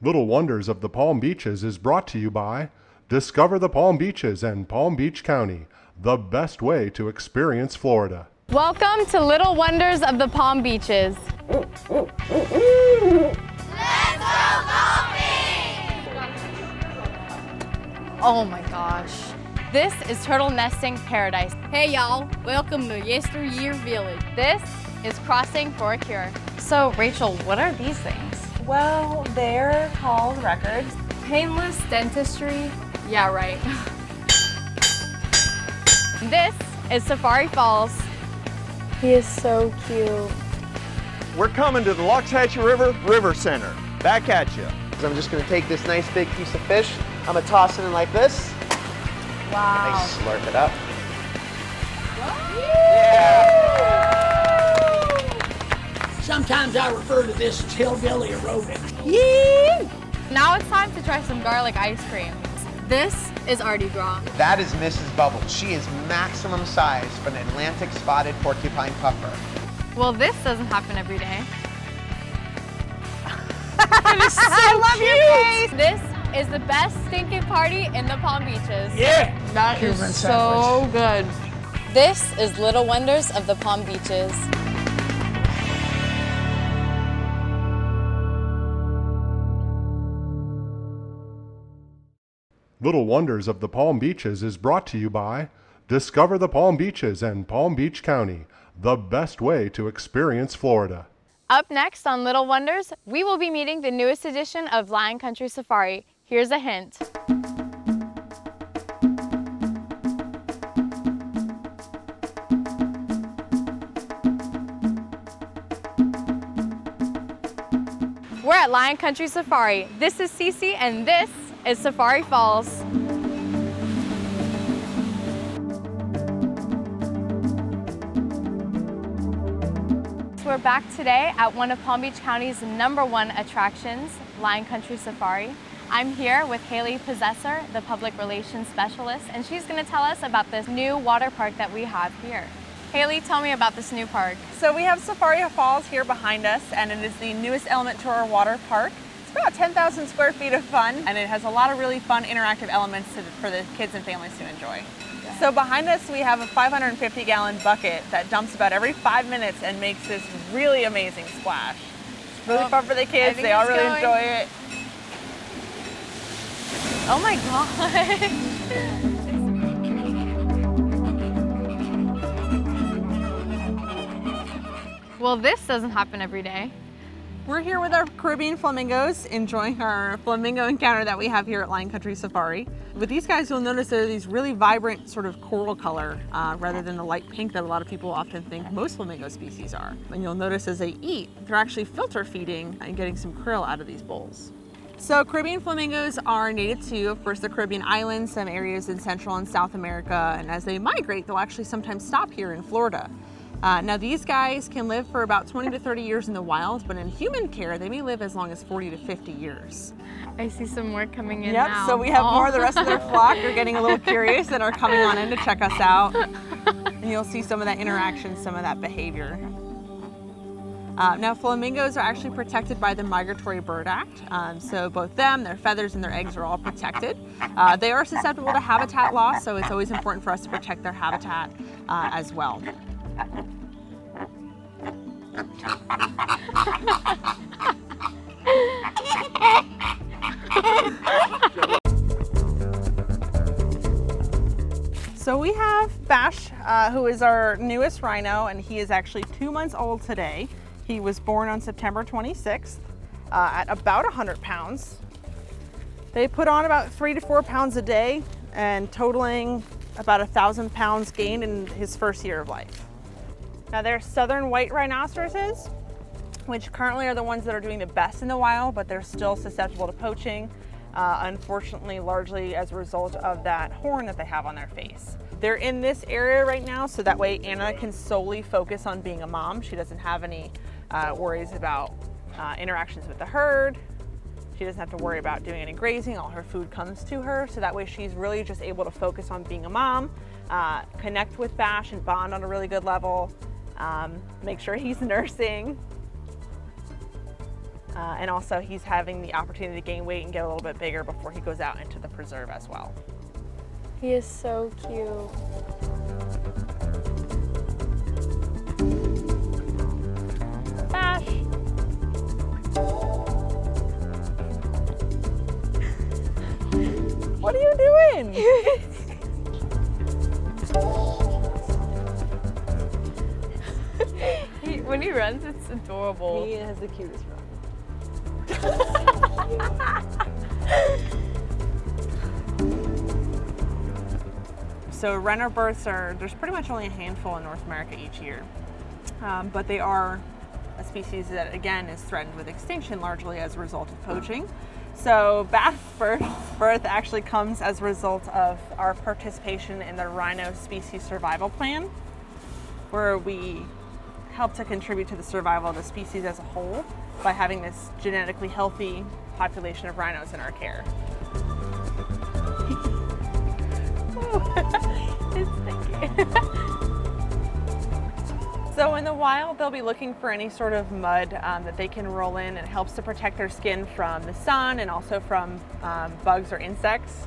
Little Wonders of the Palm Beaches is brought to you by Discover the Palm Beaches and Palm Beach County, the best way to experience Florida. Welcome to Little Wonders of the Palm Beaches. Let's go golfing! Oh my gosh. This is turtle nesting paradise. Hey y'all, welcome to Yesteryear Village. This is crossing for a cure. So Rachel, what are these things? Well, they're called records. Painless dentistry? Yeah, right. This is Safari Falls. He is so cute. We're coming to the Loxhatchee River Center. Back at you. I'm just going to take this nice big piece of fish. I'm going to toss it in like this. Wow. And I slurp it up. Sometimes I refer to this as hillbilly aerobics. Now it's time to try some garlic ice cream. This is Artie Gras. That is Mrs. Bubble. She is maximum size for an Atlantic spotted porcupine puffer. Well, this doesn't happen every day. I love your face. This is the best stinking party in the Palm Beaches. Yeah! That is Cuban so good. This is Little Wonders of the Palm Beaches. Little Wonders of the Palm Beaches is brought to you by Discover the Palm Beaches and Palm Beach County, the best way to experience Florida. Up next on Little Wonders, we will be meeting the newest edition of Lion Country Safari. Here's a hint. We're at Lion Country Safari. This is Cece and this is Safari Falls. We're back today at one of Palm Beach County's #1 attractions, Lion Country Safari. I'm here with Haley Possessor, the Public Relations Specialist, and she's going to tell us about this new water park that we have here. Haley, tell me about this new park. So we have Safari Falls here behind us, and it is the newest element to our water park. It's about 10,000 square feet of fun, and it has a lot of really fun interactive elements for the kids and families to enjoy. So behind us we have a 550-gallon bucket that dumps about every 5 minutes and makes this really amazing splash. It's really fun for the kids, they all really enjoy it. Oh my God. Well, this doesn't happen every day. We're here with our Caribbean flamingos, enjoying our flamingo encounter that we have here at Lion Country Safari. With these guys, you'll notice they're these really vibrant sort of coral color rather than the light pink that a lot of people often think most flamingo species are. And you'll notice as they eat, they're actually filter feeding and getting some krill out of these bowls. So Caribbean flamingos are native to, of course, the Caribbean islands, some areas in Central and South America, and as they migrate, they'll actually sometimes stop here in Florida. Now these guys can live for about 20 to 30 years in the wild, but in human care, they may live as long as 40 to 50 years. I see some more coming in now. So we have more of the rest of their flock. They're getting a little curious and are coming on in to check us out. And you'll see some of that interaction, some of that behavior. Now flamingos are actually protected by the Migratory Bird Act. So both them, their feathers, and their eggs are all protected. They are susceptible to habitat loss, so it's always important for us to protect their habitat as well. So we have Bash, who is our newest rhino, and he is actually 2 months old today. He was born on September 26th at about 100 pounds. They put on about 3 to 4 pounds a day and totaling about 1,000 pounds gained in his first year of life. Now they're southern white rhinoceroses, which currently are the ones that are doing the best in the wild, but they're still susceptible to poaching, unfortunately, largely as a result of that horn that they have on their face. They're in this area right now, so that way Anna can solely focus on being a mom. She doesn't have any worries about interactions with the herd. She doesn't have to worry about doing any grazing. All her food comes to her, so that way she's really just able to focus on being a mom, connect with Bash and bond on a really good level, make sure he's nursing. And also he's having the opportunity to gain weight and get a little bit bigger before he goes out into the preserve as well. He is so cute. Bash. What are you doing? When he runs, it's adorable. He has the cutest run. So renner births there's pretty much only a handful in North America each year. But they are a species that, again, is threatened with extinction largely as a result of poaching. So bass birth actually comes as a result of our participation in the Rhino Species Survival Plan, where we help to contribute to the survival of the species as a whole by having this genetically healthy population of rhinos in our care. It's sticky. So in the wild, they'll be looking for any sort of mud that they can roll in. It helps to protect their skin from the sun and also from bugs or insects.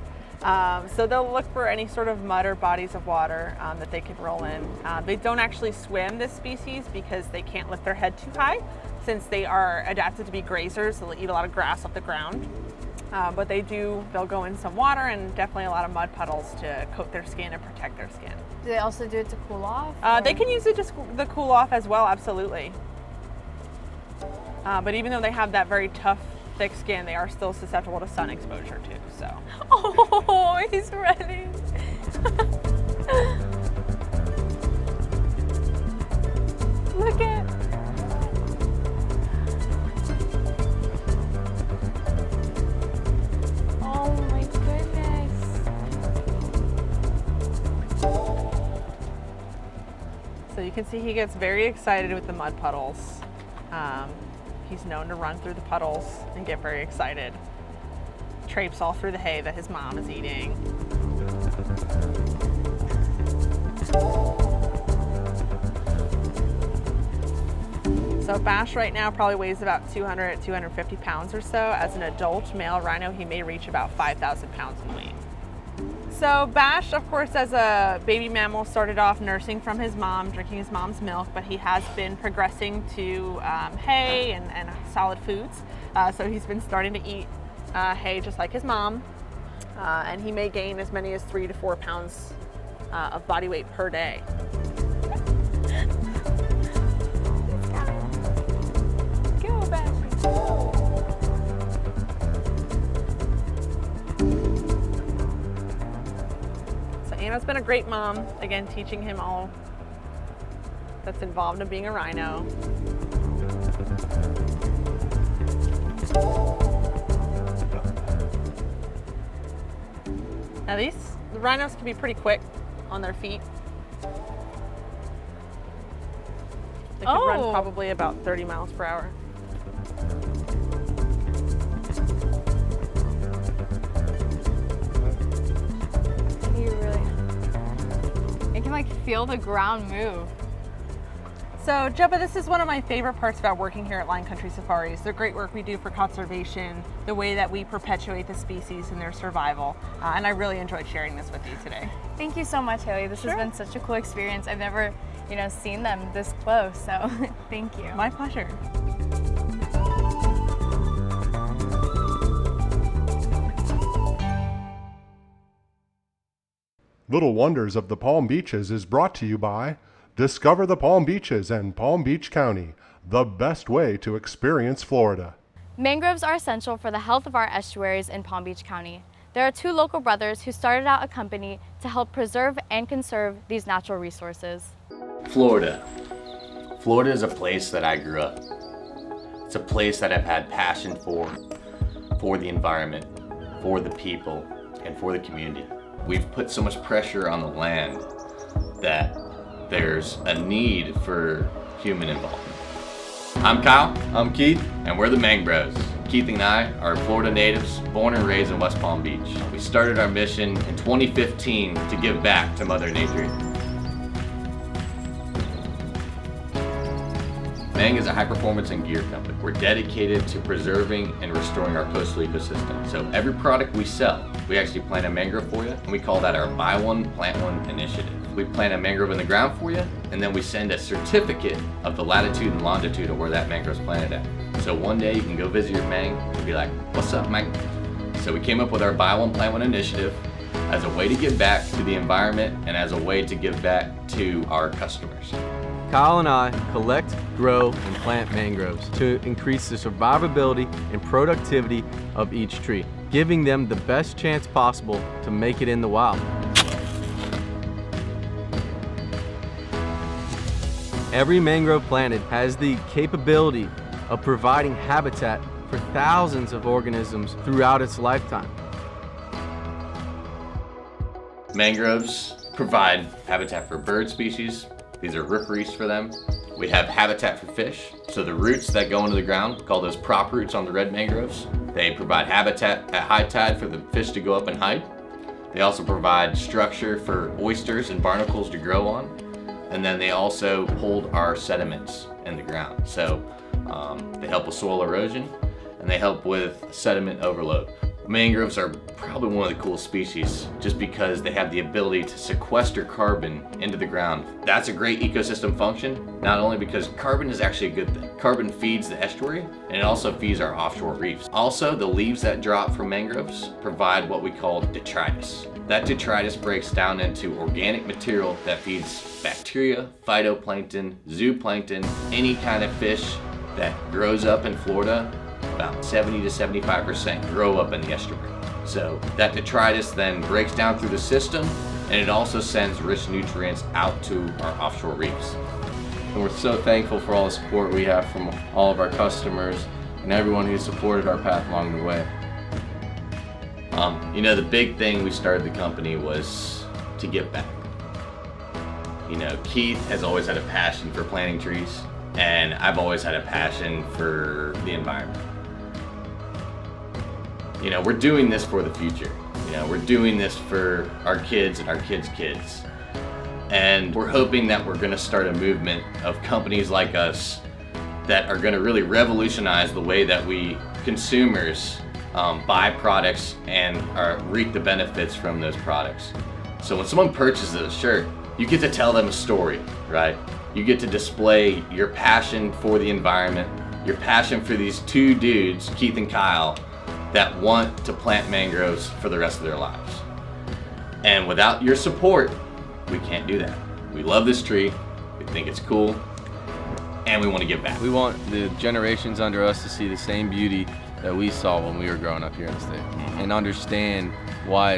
So they'll look for any sort of mud or bodies of water that they can roll in. They don't actually swim, this species, because they can't lift their head too high since they are adapted to be grazers, so they'll eat a lot of grass off the ground. But they'll go in some water and definitely a lot of mud puddles to coat their skin and protect their skin. Do they also do it to cool off? They can use it to cool off as well, absolutely. But even though they have that very tough, thick skin, they are still susceptible to sun exposure too, so. Oh, he's running. Look at. Oh my goodness. So you can see he gets very excited with the mud puddles. He's known to run through the puddles and get very excited. Traipse all through the hay that his mom is eating. So Bash right now probably weighs about 200, 250 pounds or so. As an adult male rhino, he may reach about 5,000 pounds in weight. So Bash, of course, as a baby mammal, started off nursing from his mom, drinking his mom's milk, but he has been progressing to hay and solid foods. So he's been starting to eat hay just like his mom, and he may gain as many as 3 to 4 pounds of body weight per day. Go, Bash. Anna's been a great mom, again, teaching him all that's involved in being a rhino. Now the rhinos can be pretty quick on their feet. They can run probably about 30 miles per hour. I can like feel the ground move. So Jebba, this is one of my favorite parts about working here at Lion Country Safaris. The great work we do for conservation, the way that we perpetuate the species and their survival, and I really enjoyed sharing this with you today. Thank you so much, Haley. This has been such a cool experience. I've never, seen them this close, so thank you. My pleasure. Little Wonders of the Palm Beaches is brought to you by Discover the Palm Beaches and Palm Beach County, the best way to experience Florida. Mangroves are essential for the health of our estuaries in Palm Beach County. There are two local brothers who started out a company to help preserve and conserve these natural resources. Florida. Florida is a place that I grew up. It's a place that I've had passion for the environment, for the people, and for the community. We've put so much pressure on the land that there's a need for human involvement. I'm Kyle. I'm Keith. And we're the Mangroves. Keith and I are Florida natives, born and raised in West Palm Beach. We started our mission in 2015 to give back to Mother Nature. Mang is a high-performance and gear company. We're dedicated to preserving and restoring our coastal ecosystem. So every product we sell, we actually plant a mangrove for you, and we call that our Buy One, Plant One initiative. We plant a mangrove in the ground for you, and then we send a certificate of the latitude and longitude of where that mangrove's planted at. So one day you can go visit your Mang and be like, what's up, Mang? So we came up with our Buy One, Plant One initiative as a way to give back to the environment and as a way to give back to our customers. Kyle and I collect, grow, and plant mangroves to increase the survivability and productivity of each tree, giving them the best chance possible to make it in the wild. Every mangrove planted has the capability of providing habitat for thousands of organisms throughout its lifetime. Mangroves provide habitat for bird species. These are rookeries for them. We have habitat for fish. So the roots that go into the ground, we call those prop roots on the red mangroves. They provide habitat at high tide for the fish to go up and hide. They also provide structure for oysters and barnacles to grow on. And then they also hold our sediments in the ground. So they help with soil erosion and they help with sediment overload. Mangroves are probably one of the coolest species just because they have the ability to sequester carbon into the ground. That's a great ecosystem function, not only because carbon is actually a good thing. Carbon feeds the estuary and it also feeds our offshore reefs. Also, the leaves that drop from mangroves provide what we call detritus. That detritus breaks down into organic material that feeds bacteria, phytoplankton, zooplankton, any kind of fish that grows up in Florida. About 70 to 75% grow up in the estuary. So that detritus then breaks down through the system and it also sends rich nutrients out to our offshore reefs. And we're so thankful for all the support we have from all of our customers and everyone who supported our path along the way. You know, the big thing we started the company was to give back. You know, Keith has always had a passion for planting trees and I've always had a passion for the environment. You know, we're doing this for the future. You know, we're doing this for our kids and our kids' kids. And we're hoping that we're gonna start a movement of companies like us that are gonna really revolutionize the way that we consumers buy products and reap the benefits from those products. So when someone purchases a shirt, you get to tell them a story, right? You get to display your passion for the environment, your passion for these two dudes, Keith and Kyle, that want to plant mangroves for the rest of their lives. And without your support, we can't do that. We love this tree, we think it's cool, and we want to give back. We want the generations under us to see the same beauty that we saw when we were growing up here in the state and understand why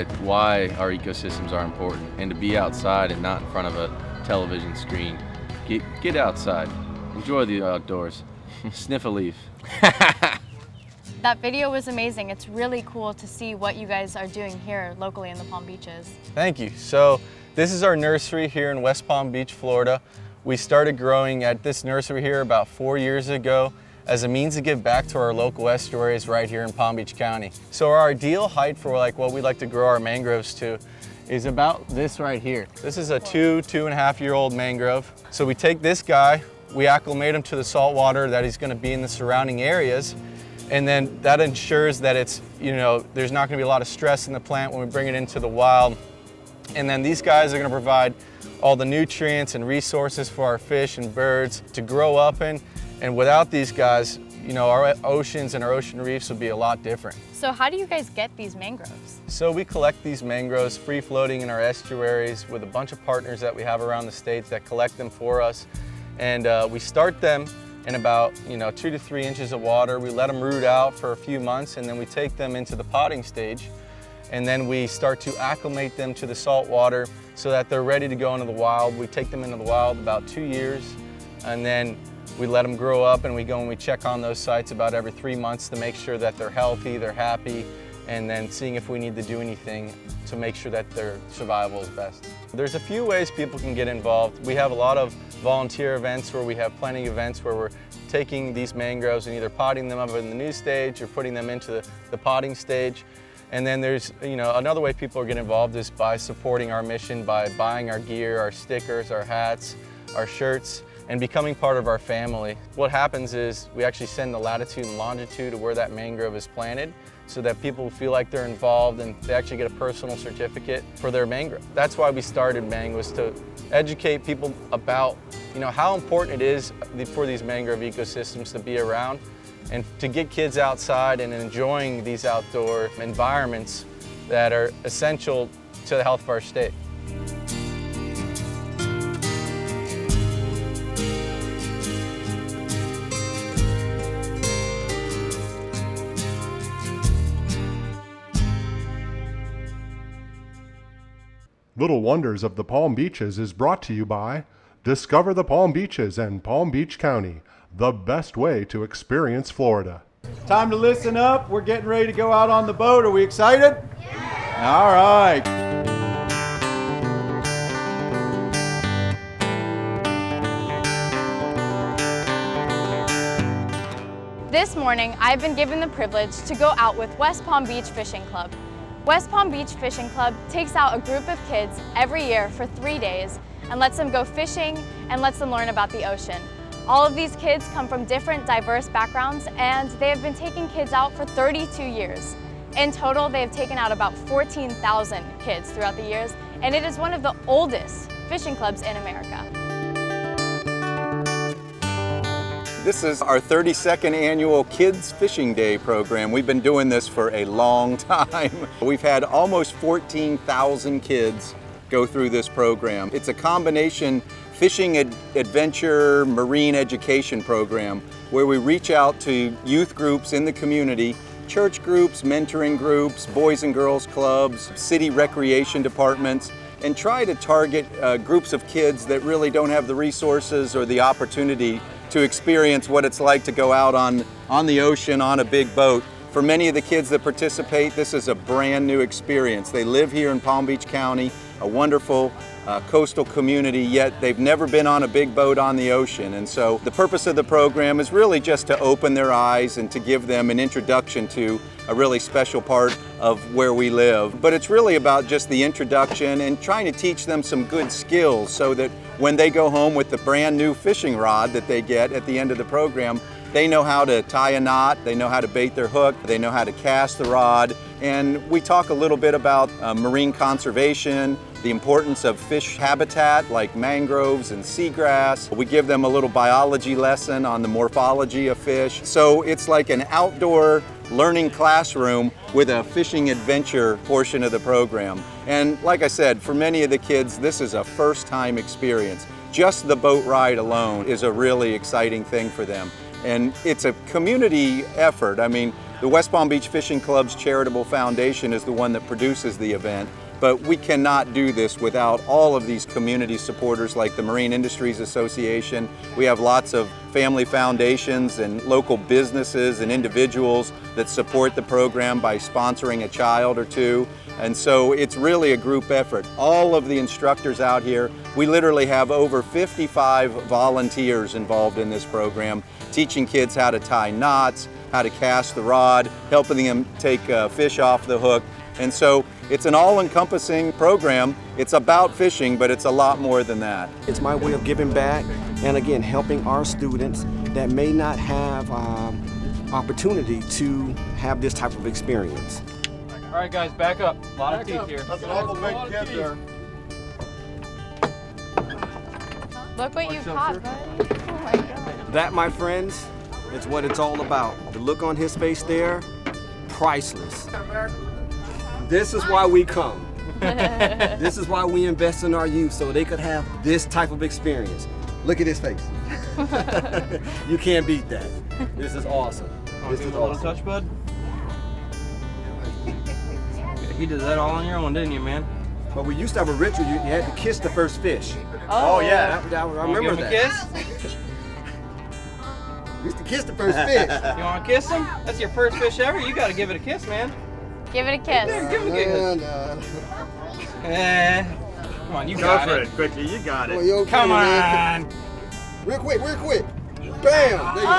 our ecosystems are important and to be outside and not in front of a television screen. Get outside, enjoy the outdoors, sniff a leaf. That video was amazing. It's really cool to see what you guys are doing here locally in the Palm Beaches. Thank you. So this is our nursery here in West Palm Beach, Florida. We started growing at this nursery here about 4 years ago as a means to give back to our local estuaries right here in Palm Beach County. So our ideal height for what we like to grow our mangroves to is about this right here. This is a 2.5-year-old mangrove. So we take this guy, we acclimate him to the salt water that he's gonna be in the surrounding areas, and then that ensures that it's, there's not gonna be a lot of stress in the plant when we bring it into the wild. And then these guys are gonna provide all the nutrients and resources for our fish and birds to grow up in. And without these guys, our oceans and our ocean reefs would be a lot different. So how do you guys get these mangroves? So we collect these mangroves free floating in our estuaries with a bunch of partners that we have around the state that collect them for us. And we start them in about 2 to 3 inches of water. We let them root out for a few months and then we take them into the potting stage. And then we start to acclimate them to the salt water so that they're ready to go into the wild. We take them into the wild about 2 years and then we let them grow up and we go and we check on those sites about every 3 months to make sure that they're healthy, they're happy, and then seeing if we need to do anything to make sure that their survival is best. There's a few ways people can get involved. We have a lot of volunteer events where we have planning events where we're taking these mangroves and either potting them up in the new stage or putting them into the potting stage. And then there's, another way people get involved is by supporting our mission by buying our gear, our stickers, our hats, our shirts. and becoming part of our family. What happens is we actually send the latitude and longitude of where that mangrove is planted so that people feel like they're involved and they actually get a personal certificate for their mangrove. That's why we started Mang, was to educate people about how important it is for these mangrove ecosystems to be around and to get kids outside and enjoying these outdoor environments that are essential to the health of our state. Little Wonders of the Palm Beaches is brought to you by Discover the Palm Beaches and Palm Beach County, the best way to experience Florida. Time to listen up. We're getting ready to go out on the boat. Are we excited? Yeah. All right. This morning, I've been given the privilege to go out with West Palm Beach Fishing Club. West Palm Beach Fishing Club takes out a group of kids every year for 3 days and lets them go fishing and lets them learn about the ocean. All of these kids come from different diverse backgrounds, and they have been taking kids out for 32 years. In total, they have taken out about 14,000 kids throughout the years, and it is one of the oldest fishing clubs in America. This is our 32nd annual Kids Fishing Day program. We've been doing this for a long time. We've had almost 14,000 kids go through this program. It's a combination fishing adventure marine education program where we reach out to youth groups in the community, church groups, mentoring groups, boys and girls clubs, city recreation departments, and try to target groups of kids that really don't have the resources or the opportunity to experience what it's like to go out on the ocean on a big boat. For many of the kids that participate, this is a brand new experience. They live here in Palm Beach County, a wonderful coastal community, yet they've never been on a big boat on the ocean. And so the purpose of the program is really just to open their eyes and to give them an introduction to a really special part of where we live. But it's really about just the introduction and trying to teach them some good skills so that when they go home with the brand new fishing rod that they get at the end of the program, they know how to tie a knot, they know how to bait their hook, they know how to cast the rod. And we talk a little bit about marine conservation, the importance of fish habitat like mangroves and seagrass. We give them a little biology lesson on the morphology of fish. So it's like an outdoor learning classroom with a fishing adventure portion of the program. And like I said, for many of the kids, this is a first-time experience. Just the boat ride alone is a really exciting thing for them. And it's a community effort. I mean, the West Palm Beach Fishing Club's Charitable Foundation is the one that produces the event, but we cannot do this without all of these community supporters like the Marine Industries Association. We have lots of family foundations and local businesses and individuals that support the program by sponsoring a child or two. And so it's really a group effort. All of the instructors out here, we literally have over 55 volunteers involved in this program, teaching kids how to tie knots, how to cast the rod, helping them take fish off the hook. And so it's an all-encompassing program. It's about fishing, but it's a lot more than that. It's my way of giving back and again, helping our students that may not have opportunity to have this type of experience. All right, guys, back up. A lot of teeth here. That's an awful big kid there. Look what you caught, buddy. Oh my God. That, my friends, is what it's all about. The look on his face there, priceless. This is why we come. This is why we invest in our youth, so they could have this type of experience. Look at his face. You can't beat that. This is awesome. This is a little touch, bud? You did that all on your own, didn't you, man? But we used to have a ritual. You had to kiss the first fish. Oh yeah, I remember that. Give him a kiss? We used to kiss the first fish. You want to kiss him? That's your first fish ever. You got to give it a kiss, man. Give it a kiss. Give him a kiss. Come on, you got it. Go for it quickly. You got it. Okay, come on. Man. Real quick. Bam! There you go.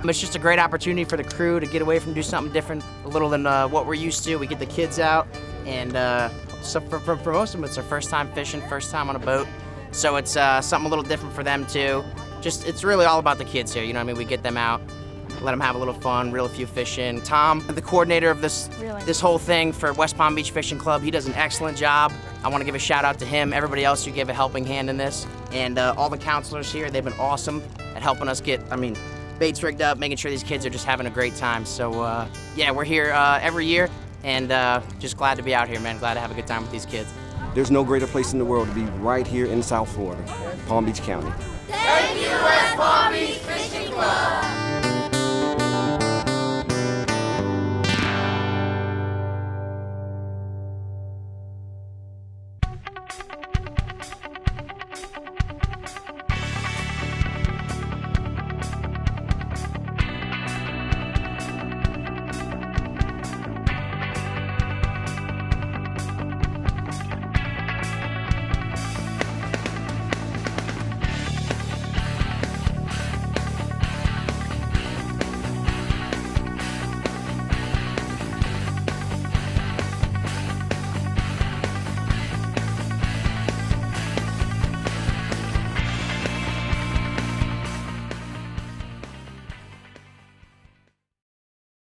It's just a great opportunity for the crew to get away from do something different, a little than what we're used to. We get the kids out, and so for most of them, it's their first time fishing, first time on a boat. So it's something a little different for them too. Just, it's really all about the kids here, you know what I mean? We get them out, let them have a little fun, reel a few fish in. Tom, the coordinator of this whole thing for West Palm Beach Fishing Club, he does an excellent job. I want to give a shout out to him, everybody else who gave a helping hand in this, and all the counselors here, they've been awesome at helping us get, baits rigged up, making sure these kids are just having a great time. So yeah, we're here every year, and just glad to be out here, man. Glad to have a good time with these kids. There's no greater place in the world to be right here in South Florida, Palm Beach County. Thank you, West Palm Beach Fishing Club.